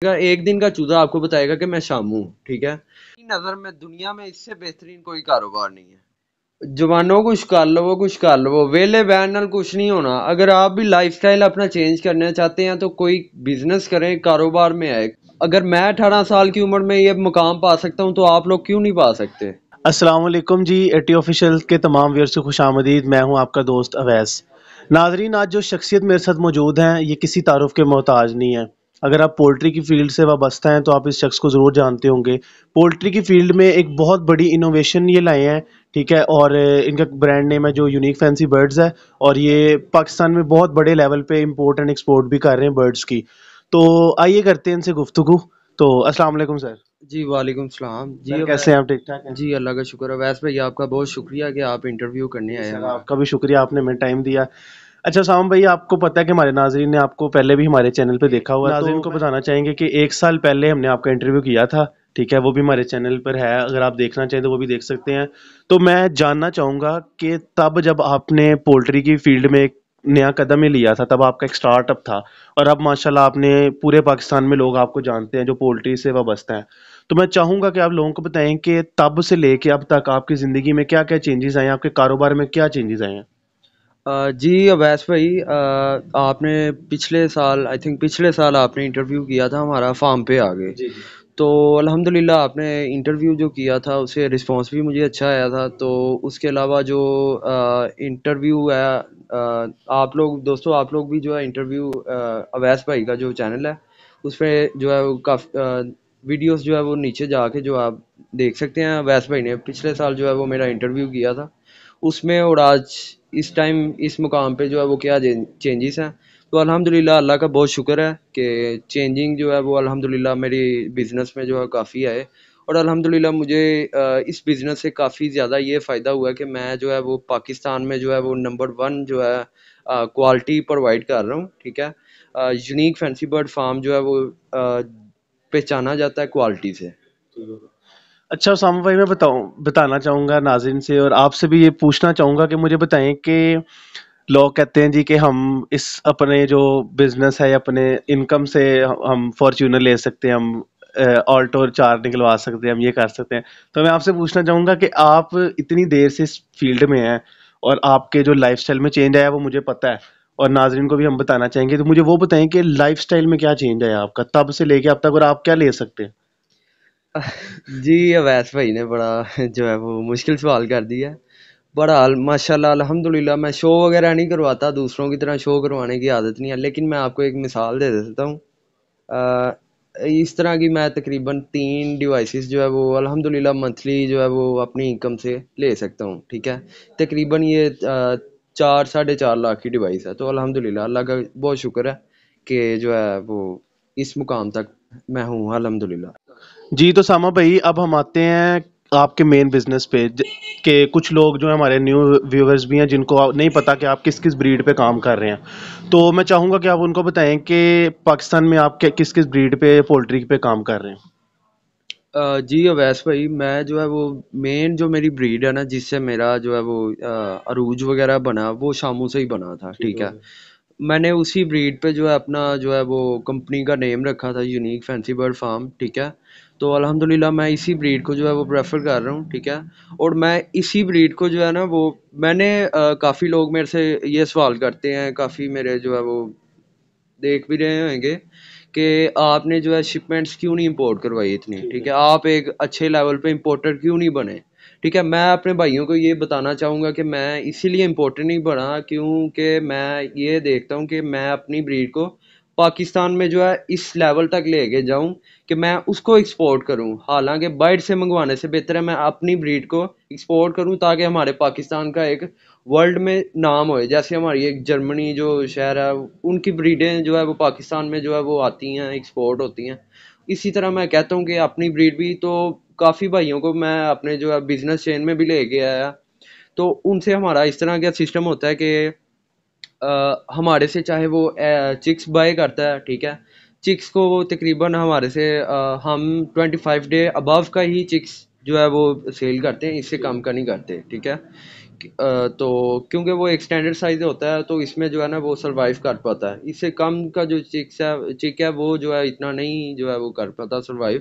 ایک دن کا چوزا آپ کو بتائے گا کہ میں شاموں ہوں، ٹھیک ہے. نظر میں دنیا میں اس سے بہترین کوئی کاروبار نہیں ہے. جوانوں کچھ کر لو کچھ کر لو، ویلے بہن نال کچھ نہیں ہونا. اگر آپ بھی لائف سٹائل اپنا چینج کرنا چاہتے ہیں تو کوئی بزنس کریں، کاروبار میں آئے. اگر میں 18 سال کی عمر میں یہ مقام پا سکتا ہوں تو آپ لوگ کیوں نہیں پا سکتے؟ السلام علیکم جی، ایٹی آفیشیل کے تمام ویئر سے خوش آمدید. میں ہوں آپ کا دوست اویس. ناظرین، آج جو شخصیت میرے ساتھ موجود ہیں یہ کسی تعارف کے محتاج نہیں ہے. اگر آپ پولٹری کی فیلڈ سے وابستہ ہیں تو آپ اس شخص کو ضرور جانتے ہوں گے. پولٹری کی فیلڈ میں ایک بہت بڑی انوویشن یہ لائے ہیں، ٹھیک ہے. اور ان کا برانڈ نیم ہے جو یونیک فینسی برڈز ہے، اور یہ پاکستان میں بہت بڑے لیول پہ امپورٹ اینڈ ایکسپورٹ بھی کر رہے ہیں برڈز کی. تو آئیے کرتے ہیں ان سے گفتگو. تو السلام علیکم سر. جی وعلیکم السلام. جی سر کیسے ہیں آپ؟ ٹھیک ٹھاک ہیں؟ جی اللہ کا شکر ہے. ویس بھائی آپ کا بہت شکریہ کہ آپ انٹرویو کرنے آئے سر ہیں. آپ کا بھی شکریہ، آپ نے ہمیں ٹائم دیا. اچھا سام بھائی، آپ کو پتہ ہے کہ ہمارے ناظرین نے آپ کو پہلے بھی ہمارے چینل پہ دیکھا ہوا ہے. ناظرین کو بتانا چاہیں گے کہ 1 سال پہلے ہم نے آپ کا انٹرویو کیا تھا، ٹھیک ہے. وہ بھی ہمارے چینل پر ہے، اگر آپ دیکھنا چاہیں تو وہ بھی دیکھ سکتے ہیں. تو میں جاننا چاہوں گا کہ تب جب آپ نے پولٹری کی فیلڈ میں ایک نیا قدم ہی لیا تھا، تب آپ کا ایک سٹارٹ اپ تھا، اور اب ماشاءاللہ آپ نے پورے پاکستان میں لوگ آپ کو جانتے ہیں جو پولٹری سے وابستہ ہیں. تو میں چاہوں گا کہ آپ لوگوں کو بتائیں کہ تب سے لے کے اب تک آپ کی زندگی میں کیا کیا چینجز آئے ہیں، آپ کے کاروبار میں کیا چینجز آئے ہیں. جی اویس بھائی، آپ نے پچھلے سال پچھلے سال آپ نے انٹرویو کیا تھا ہمارا، فارم پہ آ گئے. جی جی تو الحمدللہ آپ نے انٹرویو جو کیا تھا اسے رسپانس بھی مجھے اچھا آیا تھا. تو اس کے علاوہ جو انٹرویو ہے، آپ لوگ دوستوں آپ لوگ بھی جو ہے انٹرویو اویس بھائی کا جو چینل ہے اس پہ جو ہے وہ کافی ویڈیوز جو ہے وہ نیچے جا کے جو آپ دیکھ سکتے ہیں. اویس بھائی نے پچھلے سال جو ہے وہ میرا انٹرویو کیا تھا اس میں، اور آج اس ٹائم اس مقام پہ جو ہے وہ کیا چینجز ہیں. تو الحمدللہ اللہ کا بہت شکر ہے کہ چینجنگ جو ہے وہ الحمدللہ میری بزنس میں جو ہے کافی آئے. اور الحمدللہ مجھے اس بزنس سے کافی زیادہ یہ فائدہ ہوا ہے کہ میں جو ہے وہ پاکستان میں جو ہے وہ نمبر 1 جو ہے کوالٹی پرووائڈ کر رہا ہوں، ٹھیک ہے. یونیک فینسی برڈ فارم جو ہے وہ پہچانا جاتا ہے کوالٹی سے. اچھا اسامہ بھائی، میں بتانا چاہوں گا ناظرین سے، اور آپ سے بھی یہ پوچھنا چاہوں گا کہ مجھے بتائیں کہ لوگ کہتے ہیں جی کہ ہم اس اپنے جو بزنس ہے اپنے انکم سے ہم فارچونر لے سکتے ہیں، ہم آلٹو 4 نکلوا سکتے ہیں، ہم یہ کر سکتے ہیں. تو میں آپ سے پوچھنا چاہوں گا کہ آپ اتنی دیر سے اس فیلڈ میں ہیں اور آپ کے جو لائف سٹائل میں چینج آیا وہ مجھے پتہ ہے، اور ناظرین کو بھی ہم بتانا چاہیں گے. تو مجھے وہ بتائیں کہ لائف سٹائل میں کیا چینج آیا آپ کا تب سے لے کے اب تک، اور آپ کیا لے سکتے ہیں. جی اویس بھائی نے بڑا جو ہے وہ مشکل سوال کر دیا. بہرحال ماشاء اللہ الحمدللہ میں شو وغیرہ نہیں کرواتا، دوسروں کی طرح شو کروانے کی عادت نہیں ہے. لیکن میں آپ کو ایک مثال دے دیتا ہوں. اس طرح کی میں تقریباً 3 ڈیوائسز جو ہے وہ الحمدللہ منتھلی جو ہے وہ اپنی انکم سے لے سکتا ہوں، ٹھیک ہے. تقریباً یہ 4-4.5 لاکھ کی ڈیوائس ہے. تو الحمدللہ اللہ کا بہت شکر ہے کہ جو ہے وہ اس مقام تک میں ہوں الحمدللہ. جی تو سامہ بھائی، اب ہم آتے ہیں آپ کے مین بزنس پہ، کہ کچھ لوگ جو ہیں ہمارے نیو ویورز بھی ہیں جن کو نہیں پتا کہ آپ کس کس بریڈ پہ کام کر رہے ہیں. تو میں چاہوں گا کہ آپ ان کو بتائیں کہ پاکستان میں آپ کس کس بریڈ پہ پولٹری پہ کام کر رہے ہیں. جی اویس بھائی، میں جو ہے وہ مین جو میری بریڈ ہے نا جس سے میرا جو ہے وہ عروج وغیرہ بنا، وہ شاموں سے ہی بنا تھا، ٹھیک ہے. میں نے اسی بریڈ پہ جو ہے اپنا جو ہے وہ کمپنی کا نیم رکھا تھا، یونیک فینسی برڈ فارم، ٹھیک ہے. تو الحمدللہ میں اسی بریڈ کو جو ہے وہ پریفر کر رہا ہوں، ٹھیک ہے. اور میں اسی بریڈ کو جو ہے نا وہ میں نے کافی لوگ میرے سے یہ سوال کرتے ہیں، کافی میرے جو ہے وہ دیکھ بھی رہے ہوں گے کہ آپ نے جو ہے شپمنٹس کیوں نہیں امپورٹ کروائی اتنی، ٹھیک ہے. آپ ایک اچھے لیول پہ امپورٹر کیوں نہیں بنے، ٹھیک ہے. میں اپنے بھائیوں کو یہ بتانا چاہوں گا کہ میں اسی لیے امپورٹر نہیں بنا کیونکہ میں یہ دیکھتا ہوں کہ میں اپنی بریڈ کو پاکستان میں جو ہے اس لیول تک لے کے جاؤں کہ میں اس کو ایکسپورٹ کروں. حالانکہ باہر سے منگوانے سے بہتر ہے میں اپنی بریڈ کو ایکسپورٹ کروں تاکہ ہمارے پاکستان کا ایک ورلڈ میں نام ہوئے. جیسے ہماری ایک جرمنی جو شہر ہے ان کی بریڈیں جو ہے وہ پاکستان میں جو ہے وہ آتی ہیں، ایکسپورٹ ہوتی ہیں. اسی طرح میں کہتا ہوں کہ اپنی بریڈ بھی تو کافی بھائیوں کو میں اپنے جو ہے بزنس چین میں بھی لے کے آیا. تو ان سے ہمارا اس طرح کا سسٹم ہوتا ہے کہ ہمارے سے چاہے وہ چکس بائی کرتا ہے، ٹھیک ہے. چکس کو وہ تقریباً ہمارے سے ہم 25 ڈے ابو کا ہی چکس جو ہے وہ سیل کرتے ہیں، اس سے کم کا نہیں کرتے، ٹھیک ہے. تو کیونکہ وہ ایک اسٹینڈرڈ سائز ہوتا ہے تو اس میں جو ہے نا وہ سروائیو کر پاتا ہے. اس سے کم کا جو چک ہے وہ جو ہے اتنا نہیں جو ہے وہ کر پاتا سروائیو.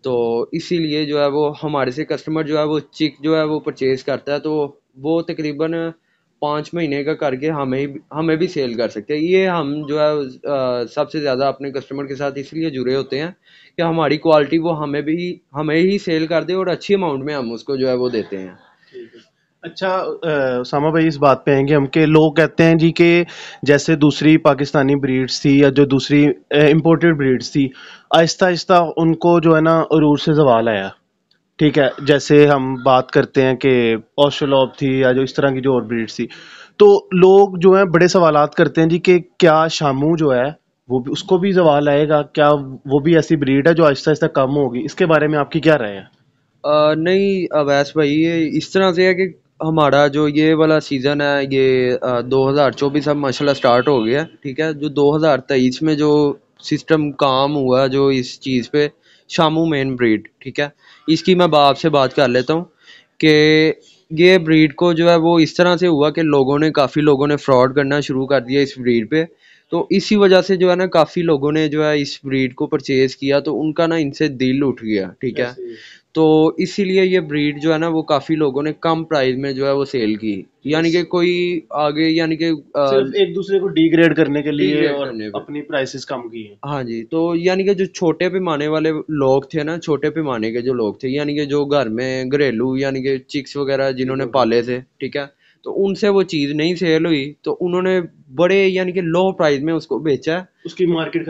تو اسی لیے جو ہے وہ ہمارے سے کسٹمر جو ہے وہ چک جو ہے وہ پرچیز کرتا ہے تو وہ تقریباً 5 مہینے کا کر کے ہمیں بھی سیل کر سکتے ہیں. یہ ہم جو ہے سب سے زیادہ اپنے کسٹمر کے ساتھ اس لیے جڑے ہوتے ہیں کہ ہماری کوالٹی وہ ہمیں ہی سیل کر دے اور اچھی اماؤنٹ میں ہم اس کو جو ہے وہ دیتے ہیں. اچھا اسامہ بھائی اس بات پہ آئیں گے ہم کہ لوگ کہتے ہیں جی کہ جیسے دوسری پاکستانی بریڈس تھی یا جو دوسری امپورٹڈ بریڈس تھی آہستہ آہستہ ان کو جو ہے نا عروج سے زوال آیا. ٹھیک ہے, جیسے ہم بات کرتے ہیں کہ آسٹرالوپ تھی یا جو اس طرح کی جو اور بریڈس تھی, تو لوگ جو ہیں بڑے سوالات کرتے ہیں جی کہ کیا شامو جو ہے وہ بھی اس کو بھی زوال آئے گا, کیا وہ بھی ایسی بریڈ ہے جو آہستہ آہستہ کم ہوگی؟ اس کے بارے میں آپ کی کیا رائے ہے؟ نہیں اویس بھائی, یہ اس طرح سے ہے کہ ہمارا جو یہ والا سیزن ہے یہ 2024 اب ماشاء اللہ اسٹارٹ ہو گیا. ٹھیک ہے, جو 2023 میں جو سسٹم کام ہوا جو اس چیز پہ شامو مین بریڈ, ٹھیک ہے, اس کی میں آپ سے بات کر لیتا ہوں کہ یہ بریڈ کو جو ہے وہ اس طرح سے ہوا کہ کافی لوگوں نے فراڈ کرنا شروع کر دیا اس بریڈ پہ. تو اسی وجہ سے جو ہے نا کافی لوگوں نے جو ہے اس بریڈ کو پرچیز کیا تو ان کا نا ان سے دل اٹھ گیا. ٹھیک ہے, تو اسی لیے یہ بریڈ جو ہے نا وہ کافی لوگوں نے کم پرائز میں جو ہے وہ سیل کی, یعنی کہ کوئی آگے یعنی کہ صرف ایک دوسرے کو ڈی گریڈ کرنے کے لیے ڈیگریڈ اور کرنے پہ. اپنی پرائسز کم کی ہیں. ہاں جی, تو یعنی کہ جو چھوٹے پیمانے والے لوگ تھے نا, چھوٹے پیمانے کے جو لوگ تھے یعنی کہ جو گھر میں گھریلو یعنی کہ چکس وغیرہ جنہوں نے پالے تھے, ٹھیک ہے, تو ان سے وہ چیز نہیں سیل ہوئی تو انہوں نے بڑے یعنی کہ لو پرائز میں اس کو بیچا, اس کی مارکیٹ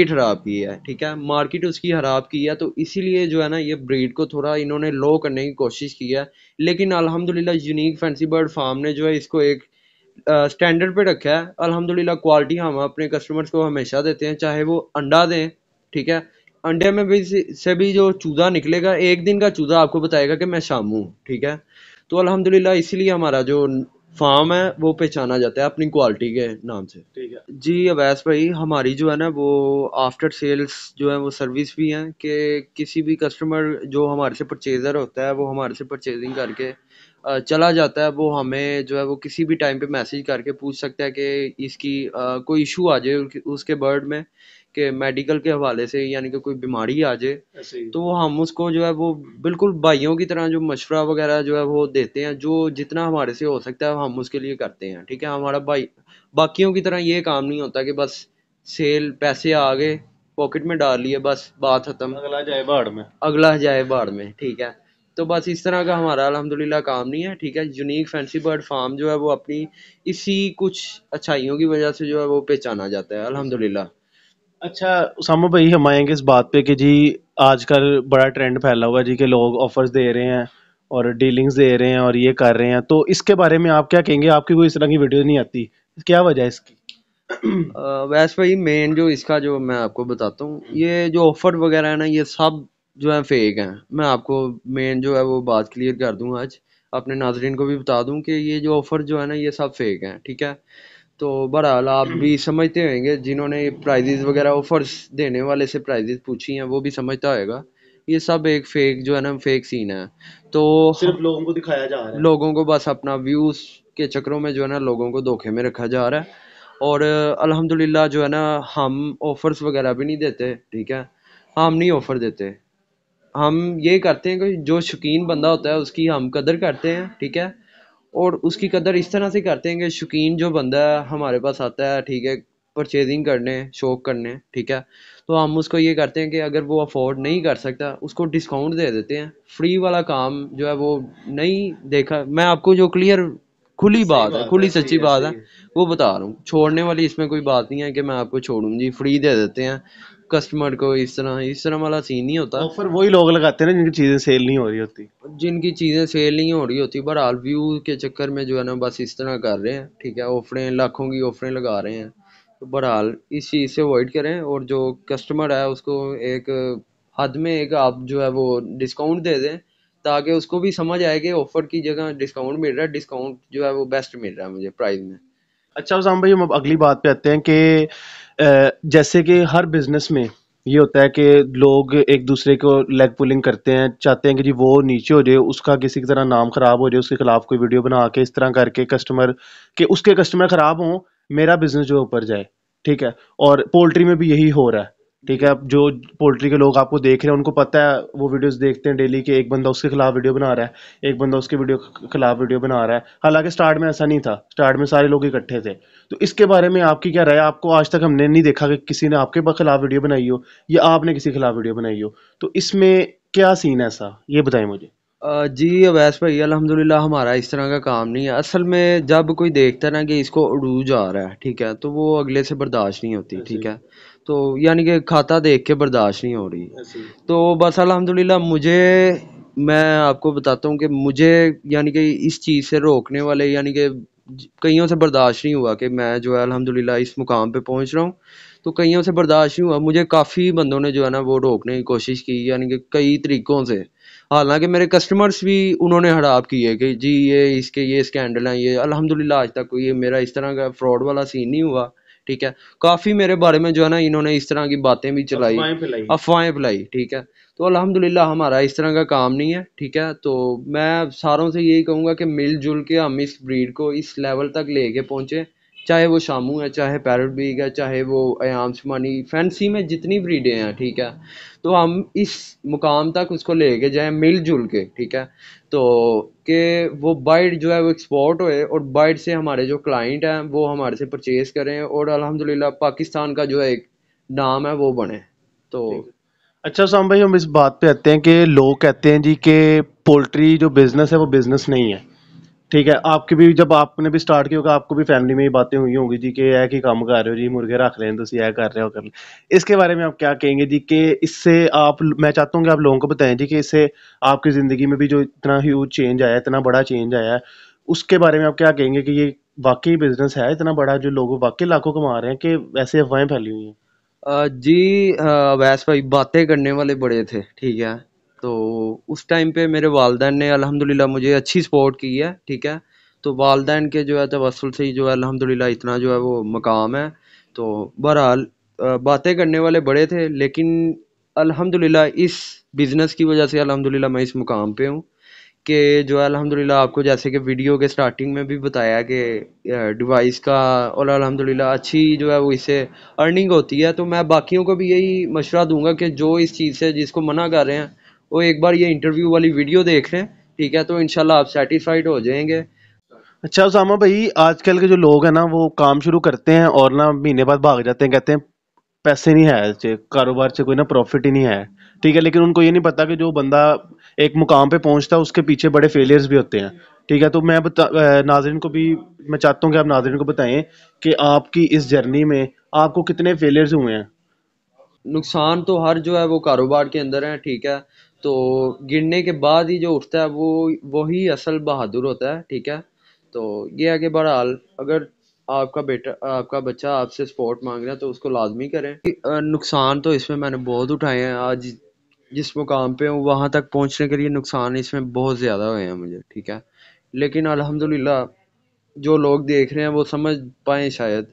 خراب کی ہے. ٹھیک ہے, مارکیٹ اس کی خراب کی ہے, تو اسی لیے جو ہے نا یہ بریڈ کو تھوڑا انہوں نے لو کرنے کی کوشش کی ہے. لیکن الحمدللہ یونیک فینسی برڈ فارم نے جو ہے اس کو ایک اسٹینڈرڈ پہ رکھا ہے. الحمدللہ کوالٹی ہم اپنے کسٹمرز کو ہمیشہ دیتے ہیں, چاہے وہ انڈا دیں. ٹھیک ہے, انڈے میں بھی سے بھی جو چوزا نکلے گا, ایک دن کا چوزا آپ کو بتائے گا کہ میں شاموں ہوں. ٹھیک ہے, تو الحمدللہ اسی لیے ہمارا جو فارم ہے وہ پہچانا جاتا ہے اپنی کوالٹی کے نام سے. جی اویس بھائی, ہماری جو ہے نا وہ آفٹر سیلز جو ہے وہ سروس بھی ہیں کہ کسی بھی کسٹمر جو ہمارے سے پرچیزر ہوتا ہے وہ ہمارے سے پرچیزنگ کر کے چلا جاتا ہے, وہ ہمیں جو ہے وہ کسی بھی ٹائم پہ میسج کر کے پوچھ سکتا ہے کہ اس کی کوئی ایشو آ جائے اس کے برڈ میں, کہ میڈیکل کے حوالے سے یعنی کہ کوئی بیماری آ جائے, تو وہ ہم اس کو جو ہے وہ بالکل بھائیوں کی طرح جو مشورہ وغیرہ جو ہے وہ دیتے ہیں, جو جتنا ہمارے سے ہو سکتا ہے ہم اس کے لیے کرتے ہیں. ٹھیک ہے, ہمارا بھائی باقیوں کی طرح یہ کام نہیں ہوتا کہ بس سیل پیسے آ گئے پاکٹ میں ڈال لیے بس بات ختم, اگلا جائے باڑ میں. ٹھیک ہے, تو بس اس طرح کا ہمارا الحمدللہ کام نہیں ہے. ٹھیک ہے, یونیک فینسی برڈ فارم جو ہے وہ اپنی اسی کچھ اچھائیوں کی وجہ سے جو ہے وہ پہچانا جاتا ہے الحمدللہ. اچھا اسامہ بھائی, ہم آئیں گے اس بات پہ کہ جی آج کل بڑا ٹرینڈ پھیلا ہوا ہے جی کہ لوگ آفرز دے رہے ہیں اور ڈیلنگز دے رہے ہیں اور یہ کر رہے ہیں, تو اس کے بارے میں آپ کیا کہیں گے؟ آپ کی کوئی اس طرح کی ویڈیو نہیں آتی, کیا وجہ ہے اس کی؟ ویسے بھائی مین جو اس کا جو میں آپ کو بتاتا ہوں, یہ جو آفر وغیرہ ہے نا یہ سب جو ہے فیک ہیں. میں آپ کو مین جو ہے وہ بات کلیئر کر دوں, آج اپنے ناظرین کو بھی بتا دوں کہ یہ جو آفر جو ہے نا یہ سب فیک ہیں. ٹھیک ہے, تو بہرحال آپ بھی سمجھتے ہوئیں گے, جنہوں نے پرائزز وغیرہ آفرز دینے والے سے پرائزز پوچھی ہیں وہ بھی سمجھتا ہوئے گا یہ سب ایک فیک جو ہے نا فیک سین ہے. تو صرف لوگوں کو دکھایا جا رہا ہے, لوگوں کو بس اپنا ویوز کے چکروں میں جو ہے نا لوگوں کو دھوکے میں رکھا جا رہا ہے. اور الحمدللہ جو ہے نا ہم آفرز وغیرہ بھی نہیں دیتے. ٹھیک ہے, ہم نہیں آفر دیتے, ہم یہ کرتے ہیں کہ جو شوقین بندہ ہوتا ہے اس کی ہم قدر کرتے ہیں. ٹھیک ہے, اور اس کی قدر اس طرح سے کرتے ہیں کہ شوقین جو بندہ ہے ہمارے پاس آتا ہے, ٹھیک ہے, پرچیزنگ کرنے شوق کرنے, ٹھیک ہے, تو ہم اس کو یہ کرتے ہیں کہ اگر وہ افورڈ نہیں کر سکتا اس کو ڈسکاؤنٹ دے دیتے ہیں. فری والا کام جو ہے وہ نہیں دیکھا, میں آپ کو جو کلیئر کھلی بات ہے, کھلی سچی بات ہے وہ بتا رہا ہوں, چھوڑنے والی اس میں کوئی بات نہیں ہے کہ میں آپ کو چھوڑوں جی, فری دے دیتے ہیں کسٹمر کو. اس طرح والا سین نہیں ہوتا. آفر وہی لوگ لگاتے ہیں نا جن کی چیزیں سیل نہیں ہو رہی ہوتی, نہیں ہو رہی ہوتی, بہرحال ویو کے چکر میں جو ہے نا بس اس طرح کر رہے ہیں. ٹھیک ہے, آفریں لاکھوں کی آفریں لگا رہے ہیں, تو بہرحال اس چیز سے اوائڈ کریں, اور جو کسٹمر ہے اس کو ایک حد میں ایک آپ جو ہے وہ ڈسکاؤنٹ دے دیں تاکہ اس کو بھی سمجھ آئے کہ آفر کی جگہ ڈسکاؤنٹ مل رہا ہے, ڈسکاؤنٹ جو ہے وہ بیسٹ مل رہا ہے مجھے پرائز میں. اچھا اسام بھائی, ہم اب اگلی بات پہ آتے ہیں کہ جیسے کہ ہر بزنس میں یہ ہوتا ہے کہ لوگ ایک دوسرے کو لیگ پولنگ کرتے ہیں، چاہتے ہیں کہ جی وہ نیچے ہو جائے، اس کا کسی طرح نام خراب ہو جائے، اس کے خلاف کوئی ویڈیو بنا کے اس طرح کر کے کسٹمر کہ اس کے کسٹمر خراب ہوں، میرا بزنس جو اوپر جائے. ٹھیک ہے. اور پولٹری میں بھی یہی ہو رہا ہے. ٹھیک ہے. اب جو پولٹری کے لوگ آپ کو دیکھ رہے ہیں ان کو پتہ ہے، وہ ویڈیوز دیکھتے ہیں ڈیلی کہ ایک بندہ اس کے خلاف ویڈیو بنا رہا ہے، ایک بندہ اس کے خلاف ویڈیو بنا رہا ہے. حالانکہ سٹارٹ میں ایسا نہیں تھا، سٹارٹ میں سارے لوگ اکٹھے تھے. تو اس کے بارے میں آپ کی کیا رائے ہے؟ آپ کو آج تک ہم نے نہیں دیکھا کہ کسی نے آپ کے خلاف ویڈیو بنائی ہو یا آپ نے کسی کے خلاف ویڈیو بنائی ہو. تو اس میں کیا سین ہے ایسا، یہ بتائیں مجھے. جی اویس بھائی الحمدللہ ہمارا اس طرح کا کام نہیں ہے. اصل میں جب کوئی دیکھتا ہے نا کہ اس کو عروج آ رہا ہے، ٹھیک ہے، تو وہ اگلے سے برداشت نہیں ہوتی. ٹھیک ہے. تو یعنی کہ کھاتا دیکھ کے برداشت نہیں ہو رہی. تو بس الحمدللہ میں آپ کو بتاتا ہوں کہ مجھے یعنی کہ اس چیز سے روکنے والے یعنی کہ کئیوں سے برداشت نہیں ہوا کہ میں جو ہے الحمدللہ اس مقام پہ پہنچ رہا ہوں. تو کئیوں سے برداشت نہیں ہوا، مجھے کافی بندوں نے جو ہے نا وہ روکنے کی کوشش کی، یعنی کہ کئی طریقوں سے. حالانکہ میرے کسٹمرز بھی انہوں نے ہڑاپ کیے کہ جی یہ اسکینڈل ہیں. یہ الحمدللہ آج تک کوئی میرا اس طرح کا فراڈ والا سین نہیں ہوا. ٹھیک ہے. کافی میرے بارے میں جو ہے نا انہوں نے اس طرح کی باتیں بھی چلائی، افواہیں پھیلائی. ٹھیک ہے. تو الحمدللہ ہمارا اس طرح کا کام نہیں ہے. ٹھیک ہے. تو میں ساروں سے یہی کہوں گا کہ مل جل کے ہم اس بریڈ کو اس لیول تک لے کے پہنچے، چاہے وہ شامو ہے، چاہے پیرٹ بیگ ہے، چاہے وہ ایام سمانی، فینسی میں جتنی بریڈیں ہیں. ٹھیک ہے. تو ہم اس مقام تک اس کو لے کے جائیں مل جل کے. ٹھیک ہے. تو کہ وہ بائٹ جو ہے وہ ایکسپورٹ ہوئے اور بائٹ سے ہمارے جو کلائنٹ ہیں وہ ہمارے سے پرچیز کریں اور الحمدللہ پاکستان کا جو ایک نام ہے وہ بنے. تو اچھا سام بھائی، ہم اس بات پہ آتے ہیں کہ لوگ کہتے ہیں جی کہ پولٹری جو بزنس ہے وہ بزنس نہیں ہے. ٹھیک ہے. آپ کی بھی جب آپ نے بھی سٹارٹ کیا ہوگا، آپ کو بھی فیملی میں یہ باتیں ہوئی ہوں گی جی کہ یہ کہ کام کر رہے ہو جی، مرغے رکھ رہے ہیں تو یہ کر رہے ہو کر لیں. اس کے بارے میں آپ کیا کہیں گے جی کہ اس سے آپ، میں چاہتا ہوں کہ آپ لوگوں کو بتائیں جی کہ اس سے آپ کی زندگی میں بھی جو اتنا ہیوج چینج آیا ہے، اتنا بڑا چینج آیا ہے، اس کے بارے میں آپ کیا کہیں گے کہ یہ واقعی بزنس ہے اتنا بڑا جو لوگ واقعی لاکھوں کما رہے ہیں کہ ویسے افواہیں پھیلی ہوئی ہیں؟ جی ویس بھائی باتیں کرنے والے بڑے تھے. ٹھیک ہے. تو اس ٹائم پہ میرے والدین نے الحمدللہ مجھے اچھی سپورٹ کی ہے. ٹھیک ہے. تو والدین کے جو ہے توسل سے ہی جو ہے الحمدللہ اتنا جو ہے وہ مقام ہے. تو بہرحال باتیں کرنے والے بڑے تھے، لیکن الحمدللہ اس بزنس کی وجہ سے الحمدللہ میں اس مقام پہ ہوں کہ جو ہے الحمدللہ آپ کو جیسے کہ ویڈیو کے سٹارٹنگ میں بھی بتایا کہ ڈیوائس کا اور الحمدللہ اچھی جو ہے وہ اس سے ارننگ ہوتی ہے. تو میں باقیوں کو بھی یہی مشورہ دوں گا کہ جو اس چیز سے جس کو منع کر رہے ہیں وہ ایک بار یہ انٹرویو والی ویڈیو دیکھ لیں. ٹھیک ہے. تو انشاءاللہ آپ سیٹسفائیڈ ہو جائیں گے. اچھا اسامہ بھائی، آج کل کے جو لوگ ہیں نا وہ کام شروع کرتے ہیں اور نا مہینے بعد بھاگ جاتے ہیں، کہتے ہیں پیسے نہیں ہے، کاروبار سے کوئی نا پروفٹ ہی نہیں ہے. ٹھیک ہے. لیکن ان کو یہ نہیں پتا کہ جو بندہ ایک مقام پہ پہنچتا ہے اس کے پیچھے بڑے فیلئرز بھی ہوتے ہیں. ٹھیک ہے. تو میں ناظرین کو بھی میں چاہتا ہوں کہ آپ ناظرین کو بتائیں کہ آپ کی اس جرنی میں آپ کو کتنے فیلئرز ہوئے ہیں. نقصان تو ہر جو ہے وہ کاروبار کے اندر ہے. ٹھیک ہے. تو گرنے کے بعد ہی جو اٹھتا ہے وہی اصل بہادر ہوتا ہے. ٹھیک ہے. تو یہ ہے کہ بہرحال اگر آپ کا بچہ آپ سے سپورٹ مانگ رہا ہے تو اس کو لازمی کریں. نقصان تو اس میں نے بہت اٹھائے ہیں. آج جس مقام پہ ہوں وہاں تک پہنچنے کے لیے نقصان اس میں بہت زیادہ ہوئے ہیں مجھے. ٹھیک ہے. لیکن الحمدللہ جو لوگ دیکھ رہے ہیں وہ سمجھ پائیں شاید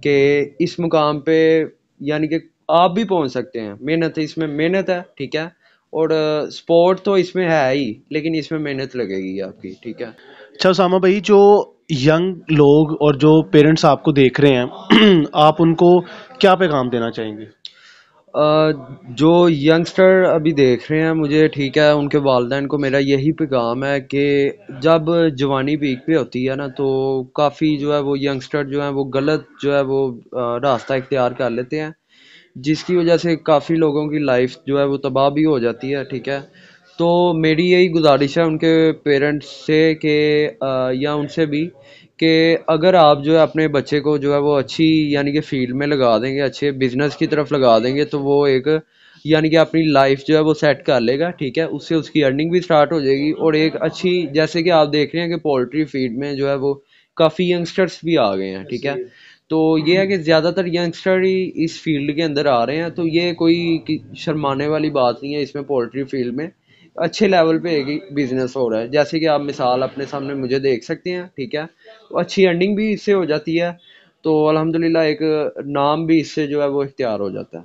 کہ اس مقام پہ یعنی کہ آپ بھی پہنچ سکتے ہیں. محنت اس میں محنت ہے. ٹھیک ہے. اور سپورٹ تو اس میں ہے ہی، لیکن اس میں محنت لگے گی آپ کی. ٹھیک ہے. اچھا اسامہ بھائی، جو ینگ لوگ اور جو پیرنٹس آپ کو دیکھ رہے ہیں آپ ان کو کیا پیغام دینا چاہیں گے؟ جو ینگسٹر ابھی دیکھ رہے ہیں مجھے، ٹھیک ہے، ان کے والدین کو میرا یہی پیغام ہے کہ جب جوانی پیک پہ ہوتی ہے نا تو کافی جو ہے وہ ینگسٹر جو ہیں وہ غلط جو ہے وہ راستہ اختیار کر لیتے ہیں، جس کی وجہ سے کافی لوگوں کی لائف جو ہے وہ تباہ بھی ہو جاتی ہے. ٹھیک ہے. تو میری یہی گزارش ہے ان کے پیرنٹس سے کہ یا ان سے بھی کہ اگر آپ جو ہے اپنے بچے کو جو ہے وہ اچھی یعنی کہ فیلڈ میں لگا دیں گے، اچھے بزنس کی طرف لگا دیں گے، تو وہ ایک یعنی کہ اپنی لائف جو ہے وہ سیٹ کر لے گا. ٹھیک ہے. اس سے اس کی ارننگ بھی سٹارٹ ہو جائے گی اور ایک اچھی، جیسے کہ آپ دیکھ رہے ہیں کہ پولٹری فیڈ میں جو ہے وہ کافی ینگسٹرز بھی آ گئے ہیں. ٹھیک ہے. تو یہ ہے کہ زیادہ تر ینگسٹر ہی اس فیلڈ کے اندر آ رہے ہیں. تو یہ کوئی شرمانے والی بات نہیں ہے. اس میں پولٹری فیلڈ میں اچھے لیول پہ ایک بزنس ہو رہا ہے، جیسے کہ آپ مثال اپنے سامنے مجھے دیکھ سکتے ہیں. ٹھیک ہے. تو اچھی ارننگ بھی اس سے ہو جاتی ہے. تو الحمدللہ ایک نام بھی اس سے جو ہے وہ اختیار ہو جاتا ہے.